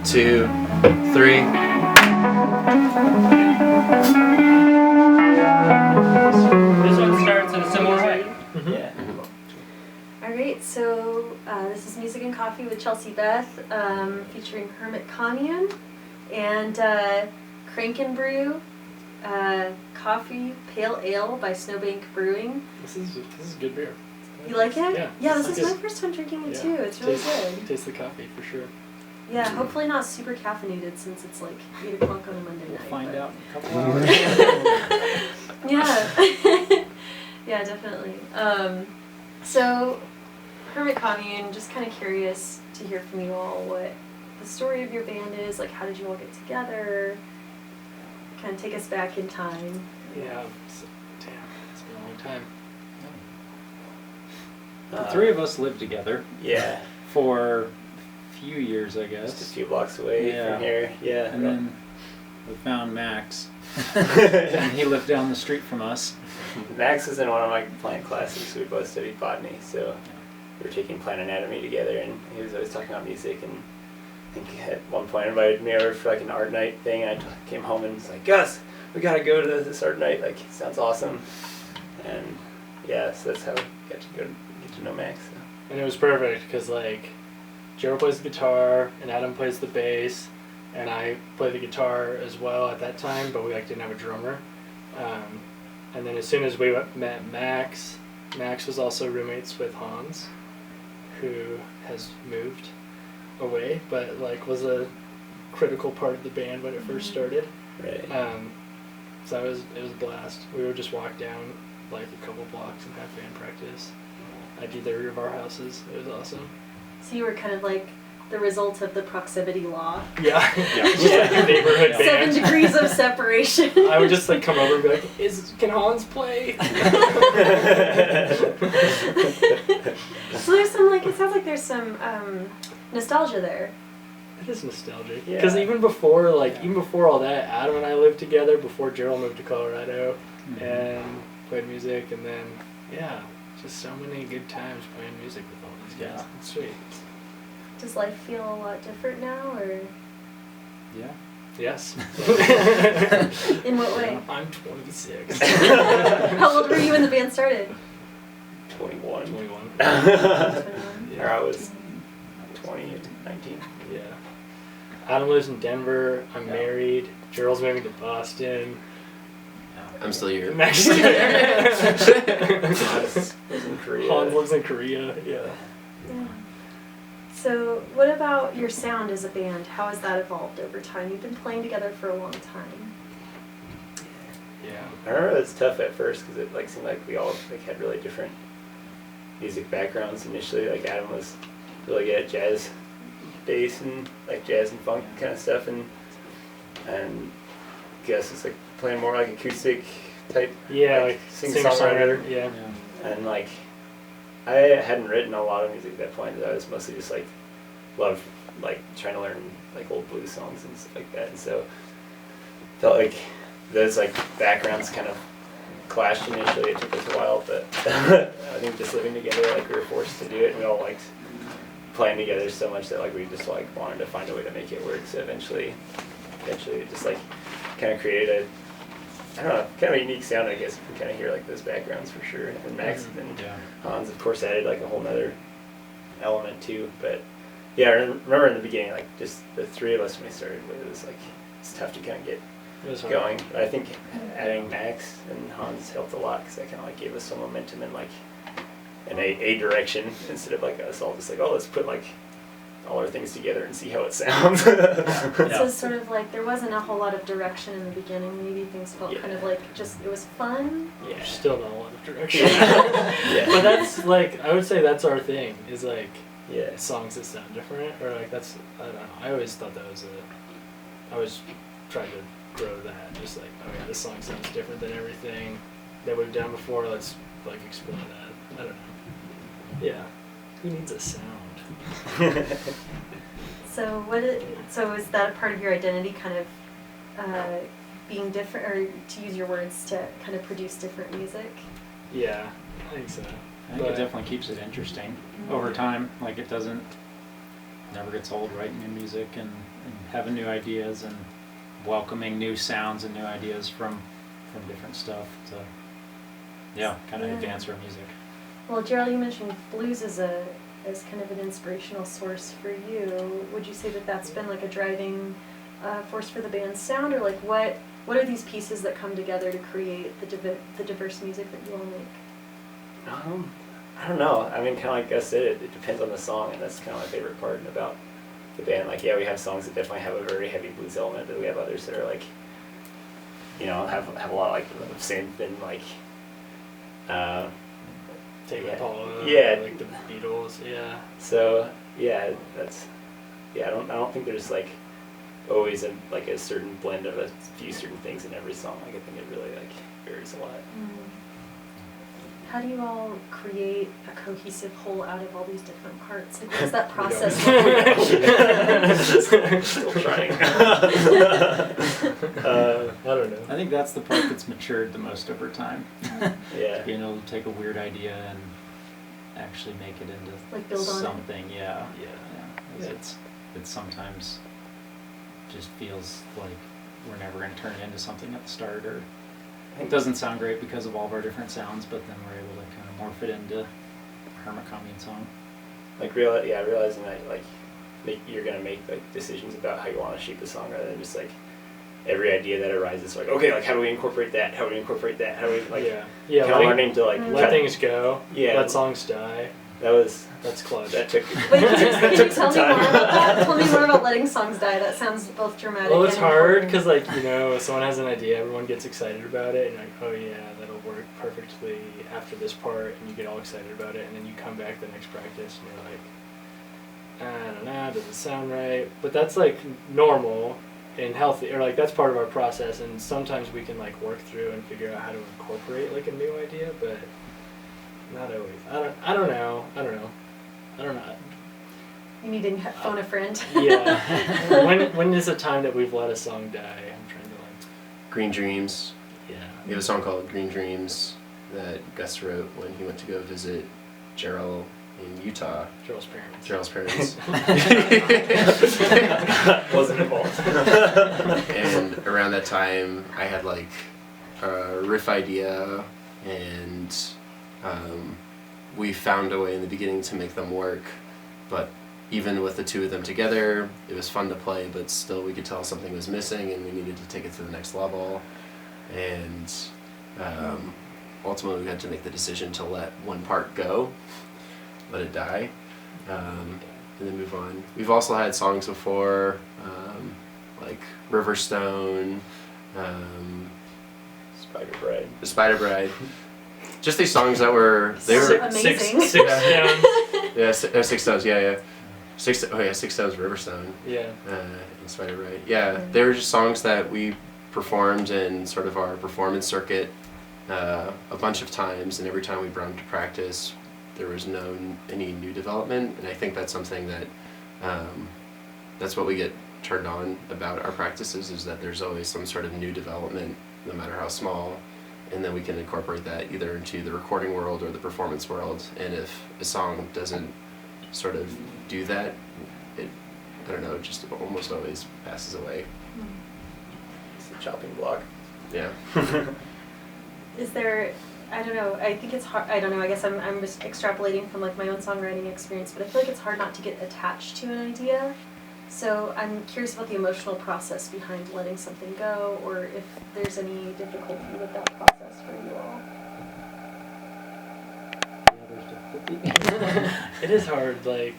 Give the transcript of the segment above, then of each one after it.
2, 3. This one starts in a similar way. Mm-hmm. Yeah. Alright, so this is Music and Coffee with Chelsea Beth, featuring Hermit Commune and Crank and Brew, Coffee Pale Ale by Snowbank Brewing. This is good beer. You like it? Yeah. This is my first time drinking it too. It's really good. Taste the coffee for sure. Yeah, hopefully not super caffeinated since it's like 8 o'clock on a Monday night. We'll find out in a couple hours. Yeah. Yeah, definitely. So, Hermit Commune, just kind of curious to hear from you all what the story of your band is. Like, how did you all get together? Kind of take us back in time. Yeah. It's been a long time. The three of us lived together. Yeah. For a few years, I guess. Just a few blocks away from here. Yeah. And then we found Max. And he lived down the street from us. Max was in one of my plant classes. We both studied botany, so we were taking plant anatomy together, and he was always talking about music. And I think at one point invited me over for like an art night thing, and I came home and was like, Gus, we gotta go to this art night. Like, it sounds awesome. And yeah, so that's how we got to get to know Max. So. And it was perfect because like Gerald plays the guitar and Adam plays the bass, and I play the guitar as well at that time, but we like didn't have a drummer. And then as soon as we met Max was also roommates with Hans, who has moved away, but like was a critical part of the band when it first started. Right. So it was a blast. We would just walk down like a couple blocks and have band practice at either of our houses. It was awesome. So you were kind of like the result of the proximity law. Yeah. Just like a neighborhood band. 7 degrees of separation. I would just like come over and be like, can Hans play? So there's some like, it sounds like there's some nostalgia there. It is nostalgic. Yeah. Because even before all that, Adam and I lived together before Gerald moved to Colorado and played music, and then just so many good times playing music with all these guys. Yeah. It's sweet. Does life feel a lot different now, or Yeah. Yes. in what way? I'm 26. How old were you when the band started? 21. 21. 21. Or I was 20, 19. Yeah. Adam lives in Denver. I'm married. Gerald's moving to Boston. I'm still here. Max Hans lives in Korea. Hans lives in Korea. Yeah. So, what about your sound as a band? How has that evolved over time? You've been playing together for a long time. Yeah. I remember it was tough at first because it like seemed like we all like had really different music backgrounds initially. Like Adam was really good at jazz bass and like jazz and funk kind of stuff, and Gus was like playing more like acoustic type. Yeah, like singer-songwriter. Yeah. And like I hadn't written a lot of music at that point. I was mostly just like loved like trying to learn like old blues songs and stuff like that, and so felt like those like backgrounds kind of clashed initially. It took us a while, but I think just living together, like we were forced to do it, and we all liked playing together so much that like we just like wanted to find a way to make it work. So eventually it just like kind of created I don't know, kind of a unique sound, I guess, if you kind of hear like those backgrounds for sure. And Max and Hans, of course, added like a whole nother element too. But yeah, I remember in the beginning, like just the three of us when we started, it was like it's tough to kind of get going. But I think adding Max and Hans helped a lot because that kind of like gave us some momentum in like in a direction instead of like us all just like, oh, let's put like all our things together and see how it sounds. So sort of like there wasn't a whole lot of direction in the beginning. Maybe things felt kind of like just it was fun. Yeah, there's still not a lot of direction. But that's like I would say that's our thing is like songs that sound different or like that's I don't know. I always thought that was I was trying to grow that just like oh yeah this song sounds different than everything that we've done before. Let's like explore that. I don't know. Yeah, who needs a sound? So is that a part of your identity, kind of being different, or to use your words, to kind of produce different music? Yeah, I think so. I think it definitely keeps it interesting over time. Like it doesn't never gets old writing new music and having new ideas and welcoming new sounds and new ideas from different stuff to kind of advance our music. Well, Gerald, you mentioned blues as kind of an inspirational source for you. Would you say that that's been like a driving force for the band's sound, or like what are these pieces that come together to create the diverse music that you all make? I don't know. I mean, kind of like I said, it depends on the song, and that's kind of my favorite part about the band. Like, yeah, we have songs that definitely have a very heavy blues element, but we have others that are like, you know, have a lot like the same thing, like. Take Impala, Yeah. like the Beatles, yeah. So yeah, I don't think there's like always a certain blend of a few certain things in every song. Like I think it really like varies a lot. How do you all create a cohesive whole out of all these different parts? Like, what is that process like? Still trying. I don't know. I think that's the part that's matured the most over time. Yeah. Being able to take a weird idea and actually make it into Like build on it. something. Yeah. Yeah. It sometimes just feels like we're never going to turn it into something at the start, or it doesn't sound great because of all of our different sounds, but then we're able to kind of morph it into a Hermit Commune song. Like realizing that like you're gonna make like decisions about how you want to shape the song rather than just like every idea that arises. Like, okay, like how do we incorporate that? How do we incorporate that? How do we like yeah, kind of learning to like let things go. Yeah. Let songs die. That's clutch. That took. Wait, that can you took tell some me more time. about that? Tell me more about letting songs die. That sounds both dramatic. Well, it's and hard important. because, like, you know, if someone has an idea, everyone gets excited about it, and you're like, oh yeah, that'll work perfectly after this part, and you get all excited about it, and then you come back the next practice, and you're like, I don't know, does it sound right? But that's like normal and healthy, or like that's part of our process, and sometimes we can like work through and figure out how to incorporate like a new idea, but not always. I don't know. You need to phone a friend. Yeah. When is a time that we've let a song die? I'm trying to like. Green Dreams. Yeah. We have a song called Green Dreams that Gus wrote when he went to go visit Gerald in Utah. Gerald's parents. Wasn't involved. And around that time, I had like a riff idea, and we found a way in the beginning to make them work. But even with the two of them together, it was fun to play, but still we could tell something was missing, and we needed to take it to the next level. And ultimately, we had to make the decision to let one part go, let it die, and then move on. We've also had songs before, like Riverstone, Spider Bride. Just these songs that were Amazing. Six Stones. yeah, Six Stones, yeah. Six Stones, Riverstone, Yeah. and Spider Bride. Yeah, they were just songs that we performed in sort of our performance circuit a bunch of times, and every time we brought them to practice, there was any new development, and I think that's something that that's what we get turned on about our practices, is that there's always some sort of new development, no matter how small, and then we can incorporate that either into the recording world or the performance world. And if a song doesn't sort of do that, it just almost always passes away. It's a chopping block. Yeah. Is there, I don't know, I think it's hard, I don't know, I guess I'm just extrapolating from like my own songwriting experience, but I feel like it's hard not to get attached to an idea. So I'm curious about the emotional process behind letting something go, or if there's any difficulty with that process for you all. It is hard, like,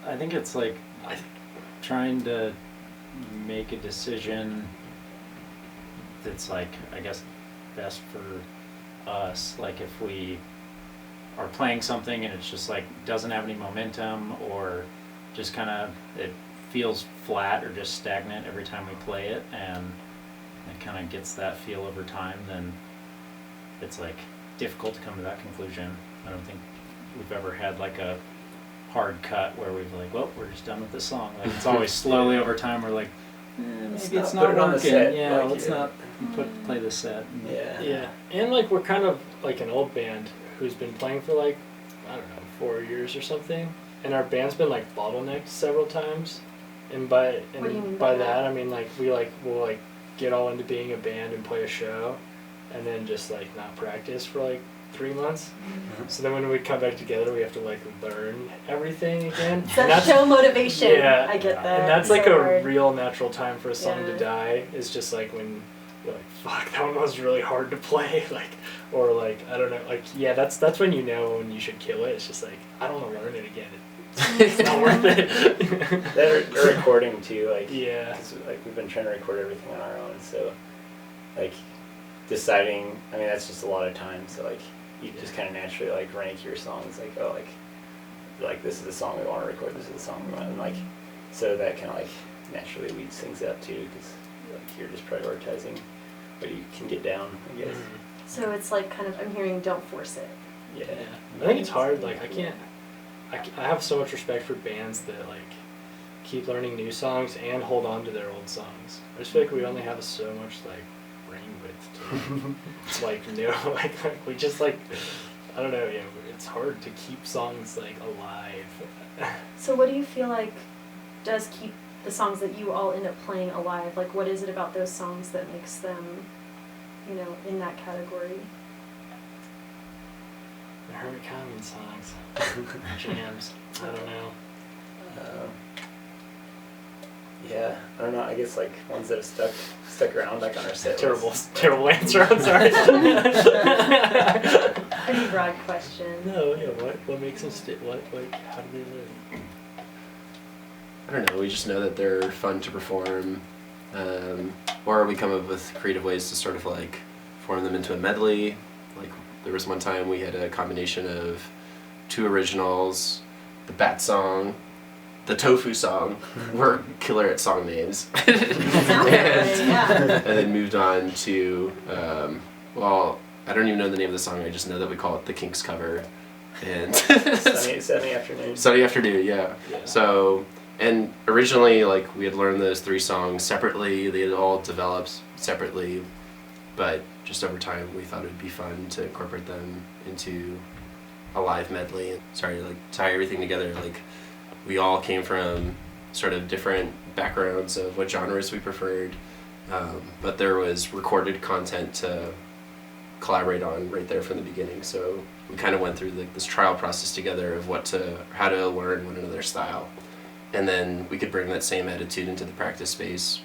I think it's like trying to make a decision that's like, I guess, best for us. Like if we are playing something and it's just like doesn't have any momentum, or just kind of it feels flat or just stagnant every time we play it, and it kind of gets that feel over time, then it's like difficult to come to that conclusion. I don't think we've ever had like a hard cut where we've like, well, we're just done with this song. Like it's always slowly over time we're like, maybe it's not put it on the working. set, Yeah, like, let's yeah. not play the set. Yeah. yeah. And like we're kind of like an old band who's been playing for like I don't know, 4 years or something, and our band's been like bottlenecked several times. And by What do you mean by that that? I mean like we'll like get all into being a band and play a show, and then just like not practice for like 3 months. So then when we come back together, we have to like learn everything again. And That show motivation. Yeah, I get that. and that's so like a hard. real natural time for a song Yeah. to die. It's just like when you're like, fuck, that one was really hard to play, like, or like I don't know, like yeah, that's when you know when you should kill it. It's just like I don't want to learn it again. It's not worth it. That recording too, like Yeah. 'cause, like we've been trying to record everything on our own, so like deciding. I mean, that's just a lot of time. So like you just kind of naturally like rank your songs, like oh like this is the song we want to record, this is the song we want, and like so that kind of like naturally weeds things up too, because like you're just prioritizing what you can get down, I guess. So it's like kind of, I'm hearing don't force it. Yeah, I think it's hard. Like I have so much respect for bands that like keep learning new songs and hold on to their old songs. I just feel like we only have so much like brain width to like like we just like I don't know. Yeah, it's hard to keep songs like alive. So what do you feel like does keep the songs that you all end up playing alive? Like what is it about those songs that makes them, you know, in that category? The Hermit Commune songs, jams. I don't know. Yeah, I don't know. I guess like ones that have stuck around like on our set. Terrible answer. I'm sorry. Pretty broad question. No, yeah. What makes them stick? What how do they live? I don't know. We just know that they're fun to perform, or we come up with creative ways to sort of like form them into a medley. Like there was one time we had a combination of 2 originals, the Bat song, the Tofu song. We're killer at song names. Sounds that way, yeah. And then moved on to well, I don't even know the name of the song. I just know that we call it the Kinks cover. And Sunny afternoon. Sunny Afternoon, yeah. Yeah. So, and originally, like, we had learned those 3 songs separately. They had all developed separately, but just over time, we thought it would be fun to incorporate them into a live medley and sorry, like, tie everything together. Like, we all came from sort of different backgrounds of what genres we preferred, but there was recorded content to collaborate on right there from the beginning. So we kind of went through like this trial process together of how to learn one another's style, and then we could bring that same attitude into the practice space,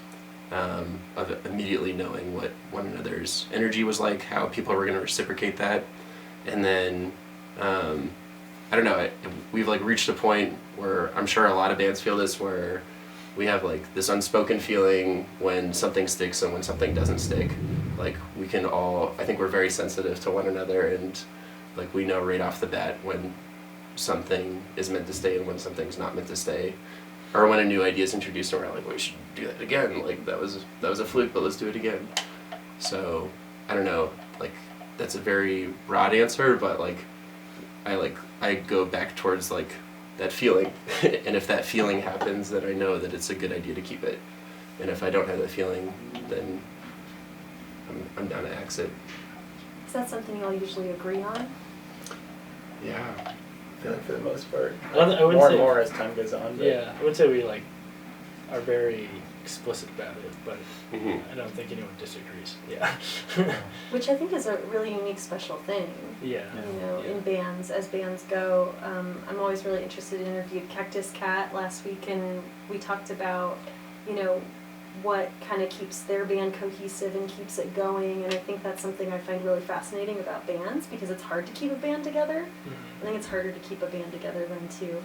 of immediately knowing what one another's energy was like, how people were going to reciprocate that, and then I don't know, we've like reached a point where I'm sure a lot of bands feel this, where we have like this unspoken feeling when something sticks and when something doesn't stick. Like we can all, I think we're very sensitive to one another, and like we know right off the bat when something is meant to stay and when something's not meant to stay, or when a new idea is introduced and we're like, well, we should do that again. Like that was a fluke, but let's do it again. So I don't know, like that's a very broad answer, but like I go back towards like that feeling, and if that feeling happens, then I know that it's a good idea to keep it, and if I don't have that feeling, then I'm down to exit. Is that something you all usually agree on? Yeah. I feel like for the most part, I wouldn't more say- and more as time goes on. But Yeah, I would say we like are very explicit about it, but Mm-hmm. I don't think anyone disagrees. Yeah. Which I think is a really unique, special thing. Yeah. You know, Yeah. in bands, as bands go. I'm always really interested. Interviewed Cactus Cat last week, and we talked about, you know, what kind of keeps their band cohesive and keeps it going. And I think that's something I find really fascinating about bands, because it's hard to keep a band together. I think it's harder to keep a band together than to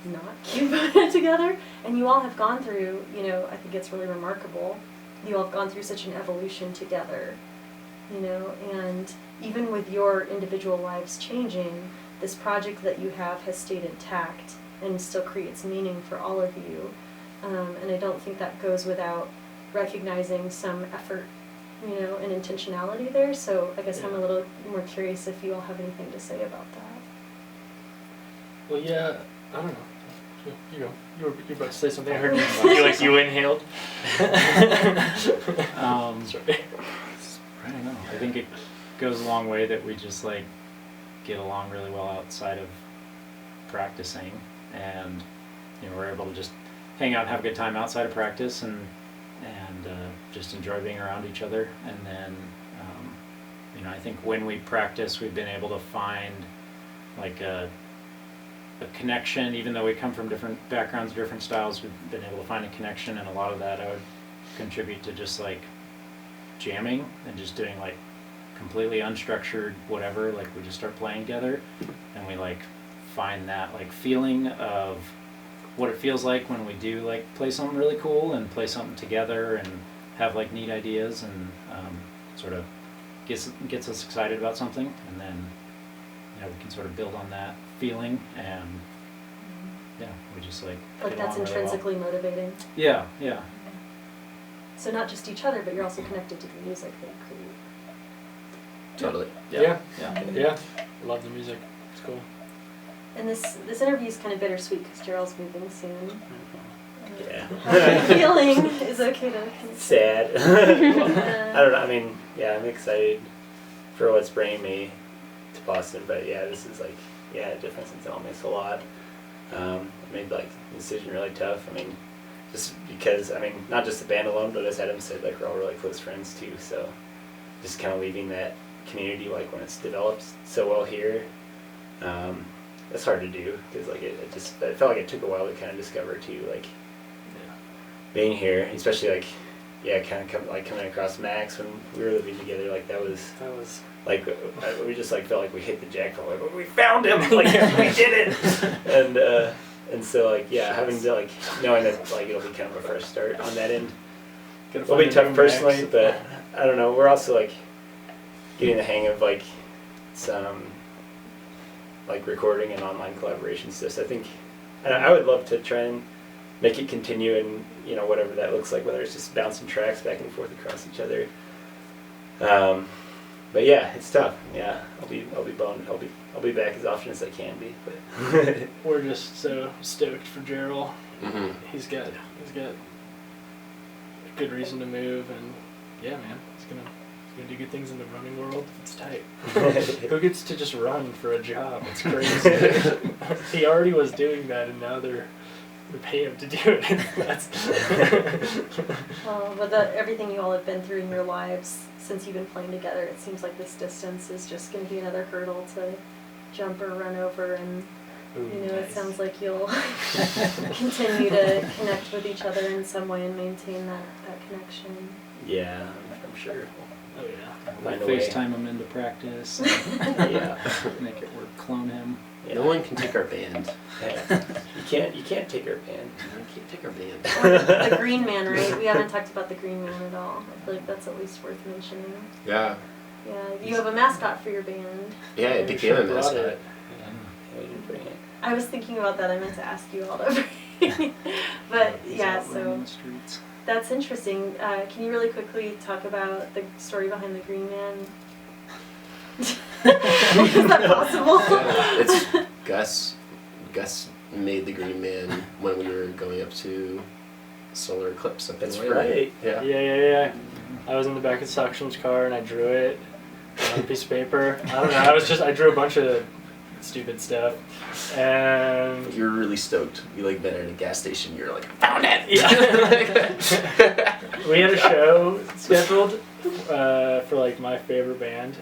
not keep a band together. And you all have gone through, you know, I think it's really remarkable. You all have gone through such an evolution together, you know, and even with your individual lives changing, this project that you have has stayed intact and still creates meaning for all of you. And I don't think that goes without recognizing some effort, you know, and intentionality there. So I guess I'm a little more curious if you all have anything to say about that. Well, yeah, I don't know. You know, you were about to say something. I heard you inhaled. Sorry. I don't know. I think it goes a long way that we just like get along really well outside of practicing, and we're able to just hang out and have a good time outside of practice, and just enjoy being around each other. And then I think when we practice, we've been able to find like a connection, even though we come from different backgrounds, different styles. We've been able to find a connection, and a lot of that I would contribute to just like jamming and just doing like completely unstructured whatever. Like we just start playing together, and we like find that like feeling of what it feels like when we do like play something really cool and play something together and have like neat ideas, and sort of gets us excited about something, and then we can sort of build on that feeling, and we just like Like get that's along really well. intrinsically motivating. Yeah. So not just each other, but you're also connected to the music that you create. Totally. Yeah. Love the music. It's cool. And this interview is kind of bittersweet because Gerald's moving soon. Yeah. How are you feeling? Is it okay to? Sad. I don't know. I mean, yeah, I'm excited for what's bringing me to Boston, but yeah, this is like, a difference in Tell Makes a lot. I made like the decision really tough. I mean, just because, not just the band alone, but as Adam said, like we're all really close friends too. So just kind of leaving that community, like when it's developed so well here, it's hard to do because like it felt like it took a while to kind of discover too, like being here, especially like kind of coming across Max when we were living together. Like that was like we just like felt like we hit the jackpot. Like we found him, like we did it, and so like having to like knowing that like it'll be kind of a fresh start on that end. It'll be tough personally, but I don't know. We're also like getting the hang of like some like recording and online collaboration stuff. So I think I would love to try and make it continue, and whatever that looks like, whether it's just bouncing tracks back and forth across each other. But yeah, it's tough. Yeah, I'll be bummed. I'll be back as often as I can be. But We're just so stoked for Gerald. Mm-hmm. He's got a good reason to move, and yeah, man, he's gonna do good things in the running world. It's tight. Who gets to just run for a job? It's crazy. He already was doing that, and now they're pay him to do it. Well, with everything you all have been through in your lives since you've been playing together, it seems like this distance is just going to be another hurdle to jump or run over, and it Nice. sounds like you'll continue to connect with each other in some way and maintain that connection. yeah, I'm sure. Oh yeah. We'll Find a way. FaceTime him into practice. Yeah. Make it work. Clone him. Yeah. No one can take our band. Yeah. You can't take our band. No one can't take our band. Or the Green Man, right? We haven't talked about the Green Man at all. I feel like that's at least worth mentioning. Yeah. Yeah, you have a mascot for your band. Yeah, it We became a should've brought mascot. it. Yeah, we didn't bring it. I was thinking about that. I meant to ask you all to bring. But He's yeah, out running so the streets. that's interesting. Can you really quickly talk about the story behind the Green Man? Is that possible? Yeah, it's Gus. Gus made the Green Man when we were going up to solar eclipse up in That's Wayland. right. Yeah. Yeah. I was in the back of Suction's car and I drew it on a piece of paper. I don't know. I drew a bunch of stupid stuff, and You were really stoked. You like met at a gas station. You were like, I found it. Yeah. We had a show scheduled for like my favorite band.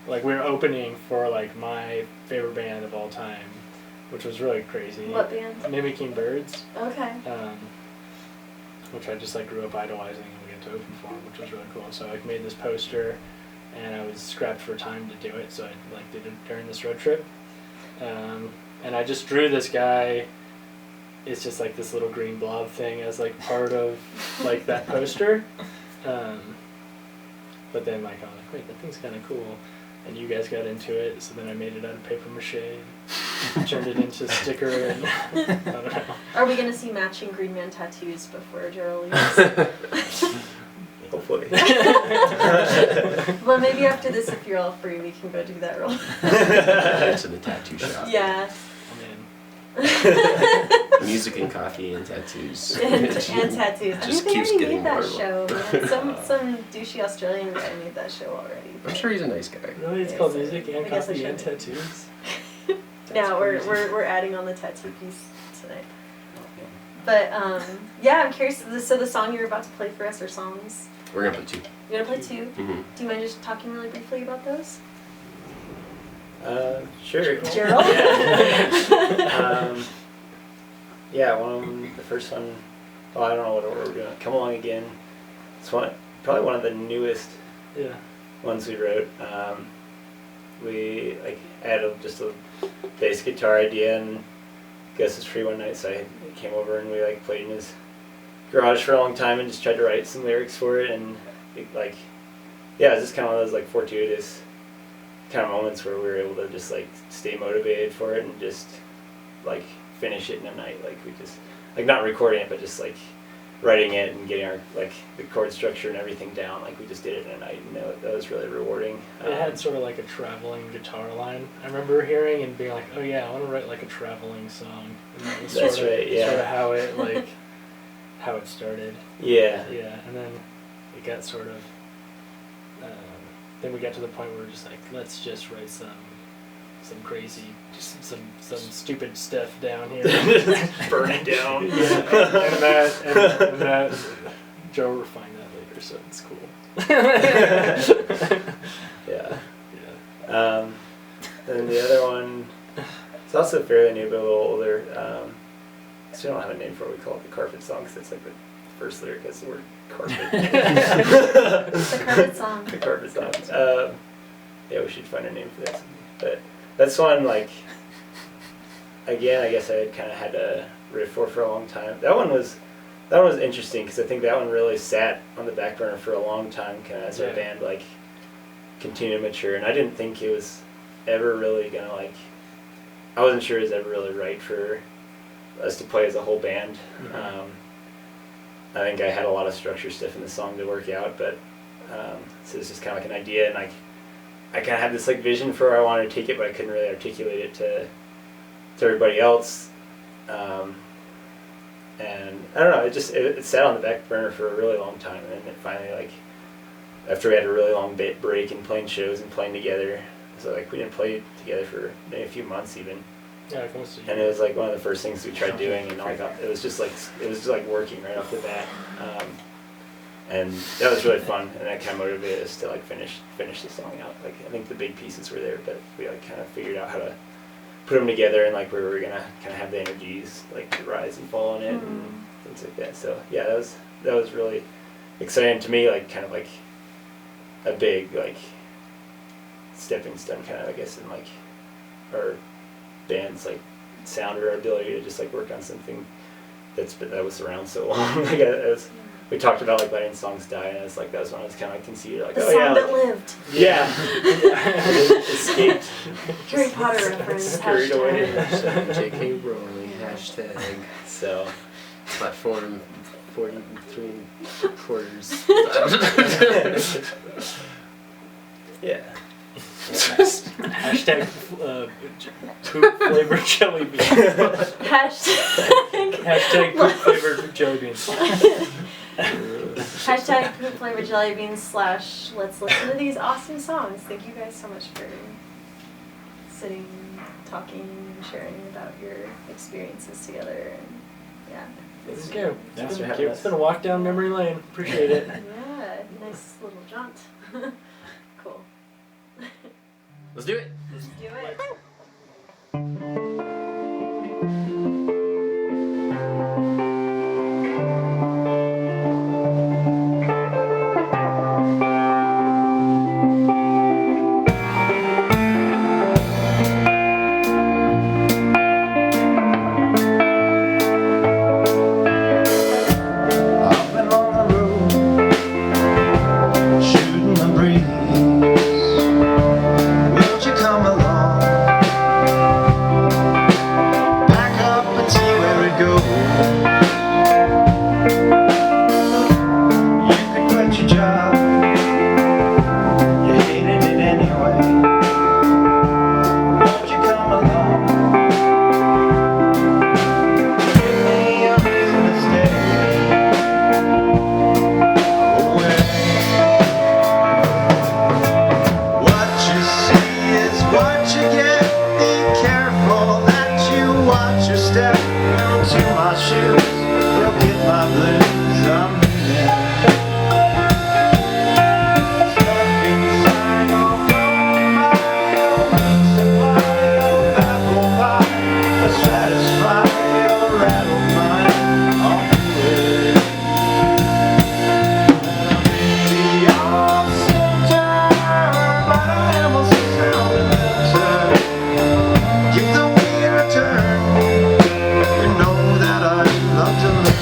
Like we were opening for like my favorite band of all time, which was really crazy. What band? Mimicking Birds. Okay. Which I just like grew up idolizing, and we got to open for them, which was really cool. So I like made this poster, and I was scrapped for time to do it, so I like did it during this road trip. And I just drew this guy. It's just like this little green blob thing as like part of like that poster. But then like I was like, wait, that thing's kind of cool. And you guys got into it, so then I made it out of paper mache and turned it into a sticker, and I don't know. Are we gonna see matching Green Man tattoos before Gerald leaves? Hopefully. Well, maybe after this, if you're all free, we can go do that real. To the tattoo shop. Yeah. I'm in. Music and coffee and tattoos. and tattoos. I Just think they keeps already getting made that more show. Man. Some douchey Australian guy made that show already. I'm sure he's a nice guy. Really, it's Yeah, called so music and I guess I coffee and should. tattoos. Now we're adding on the tattoo piece tonight. But yeah, I'm curious. So the song you're about to play for us are songs. We're gonna play 2. You're gonna play 2. Mm-hmm. Do you mind just talking really briefly about those? Sure. Gerald? Yeah, one of them, the first one, oh, I don't know what order we're doing. Come Along Again. It's probably one of the newest Yeah. ones we wrote. We added just a bass guitar idea, and Gus was free one night, so I came over and we played in his garage for a long time and just tried to write some lyrics for it, and it was just kind of one of those fortuitous kind of moments where we were able to just stay motivated for it and just finish it in a night. We just not recording it, but just writing it and getting our the chord structure and everything down. We just did it in a night, and that was really rewarding. It had sort of a traveling guitar line. I remember hearing and being oh yeah, I want to write a traveling song. And that was That's sort of, right, yeah. Sort of how it how it started. Yeah. Yeah, and then it got sort of. Then we got to the point where we're just let's just write some crazy, just some stupid stuff down here. Burn it down. and that Joe refined that later, so it's cool. Yeah. Yeah. And the other one, it's also fairly new, but a little older. So we don't have a name for it. We call it the carpet song, because it's the first lyric has the word carpet. The carpet song. The carpet song. Yeah, we should find a name for that. But that's one, again, I guess I kind of had to riff for a long time. That one was interesting, because I think that one really sat on the back burner for a long time, kind of as our band continued to mature, and I didn't think it was ever really gonna I wasn't sure it was ever really right for us to play as a whole band. Mm-hmm. I think I had a lot of structure stuff in the song to work out, but so it's just kind of an idea, and I kind of had this vision for where I wanted to take it, but I couldn't really articulate it to everybody else. And I don't know, it sat on the back burner for a really long time, and then it finally after we had a really long break in playing shows and playing together, so we didn't play together for maybe a few months even. Yeah, I almost And it was one of the first things we tried doing, and it was just working right off the bat, and that was really fun, and that kind of motivated us to finish the song out. I think the big pieces were there, but we kind of figured out how to put them together, and where we were gonna kind of have the energies to rise and fall in it and things like that. So yeah, that was really exciting to me, kind of a big stepping stone, kind of I guess, in our band's sound, or our ability to just work on something that was around so long. We talked about letting songs die, and it's that was when I was kind of conceited, The song that lived. Yeah. It escaped. Harry Potter reference. Scurried away. J.K. Rowling, hashtag. So. Platform 43 quarters. Yeah. Hashtag poop flavored jelly beans. Hashtag poop flavored jelly beans. Hashtag poop flavored jelly beans / let's listen to these awesome songs. Thank you guys so much for sitting, talking, and sharing about your experiences together. And yeah. Thank you. Thanks for having us. It's been a walk down memory lane. Appreciate it. Yeah, nice little jaunt. Cool. Let's do it. Let's do it. I've been on the road, shooting the breeze. Won't you come along? down to my shoes. They'll get my blues. I'm moving. Stuck inside all my own supply of apple pie. To satisfy your rattled mind. I'll do it. The awesome time, but I am a sentimental. Give the wheel a turn. You know that I love to learn.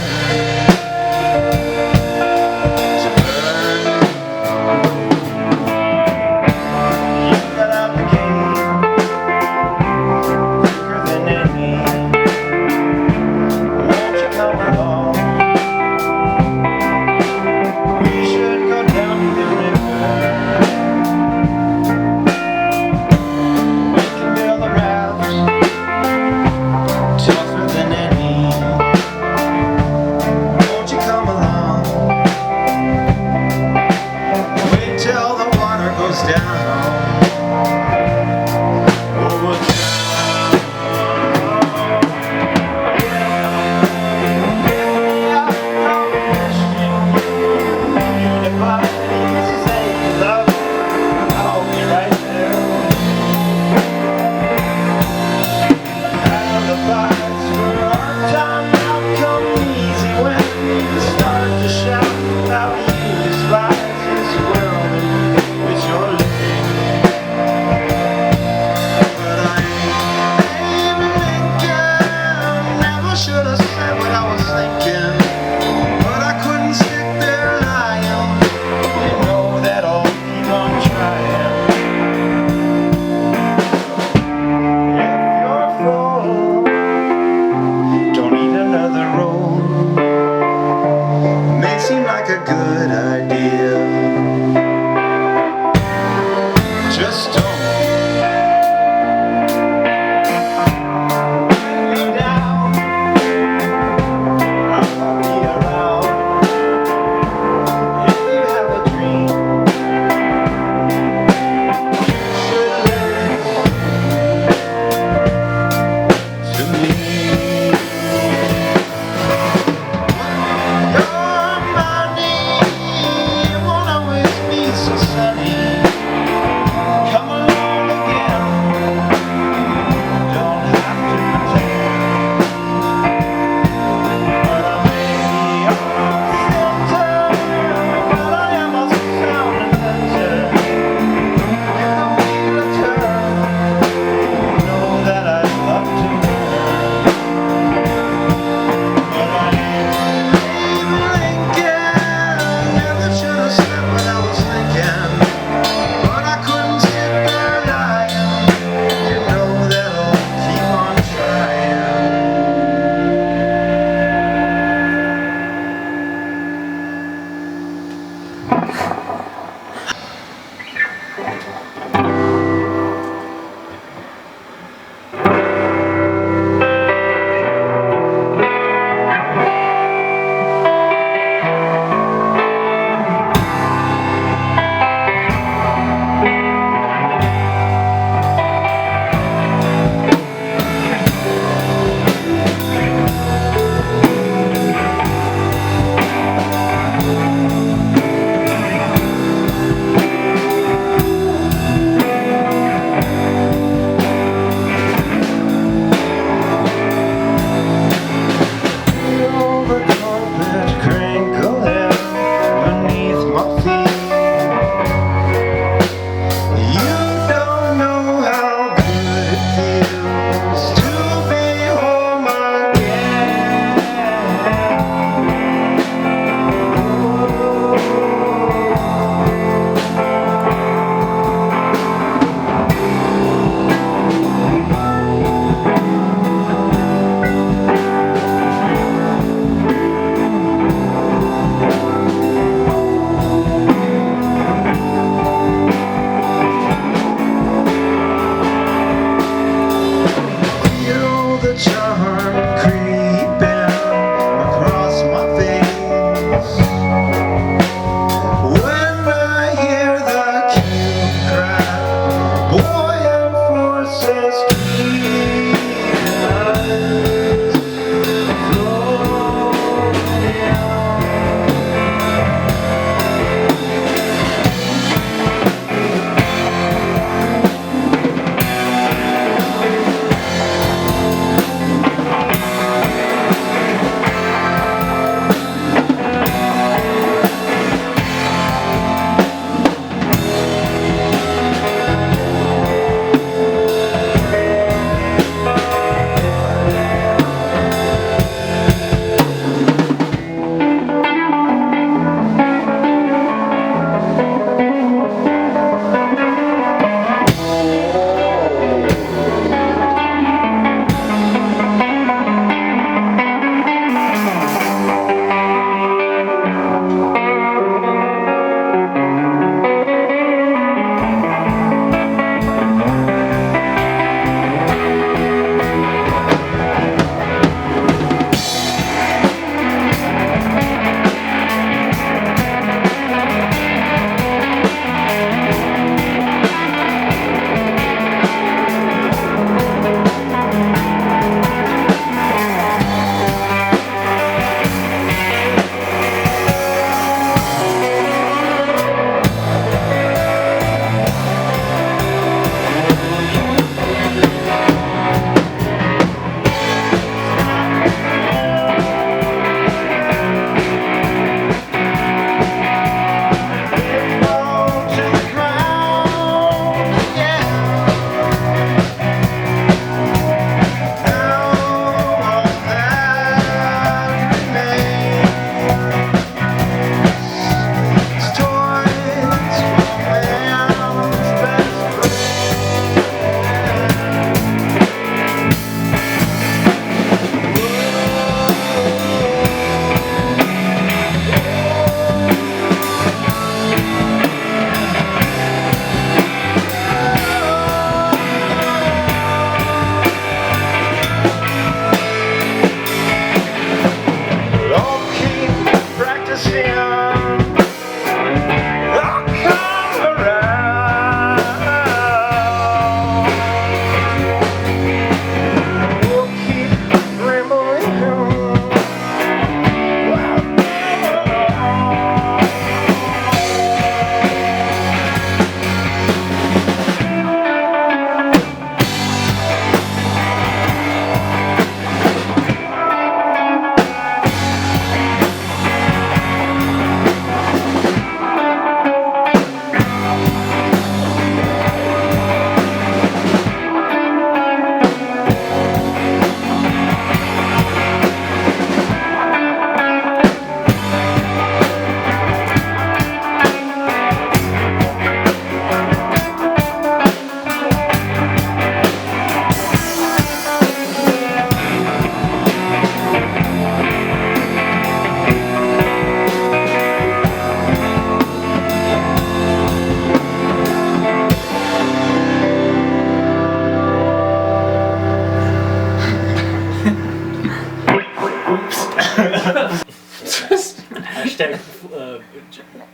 Hashtag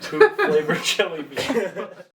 poop flavored jelly bean.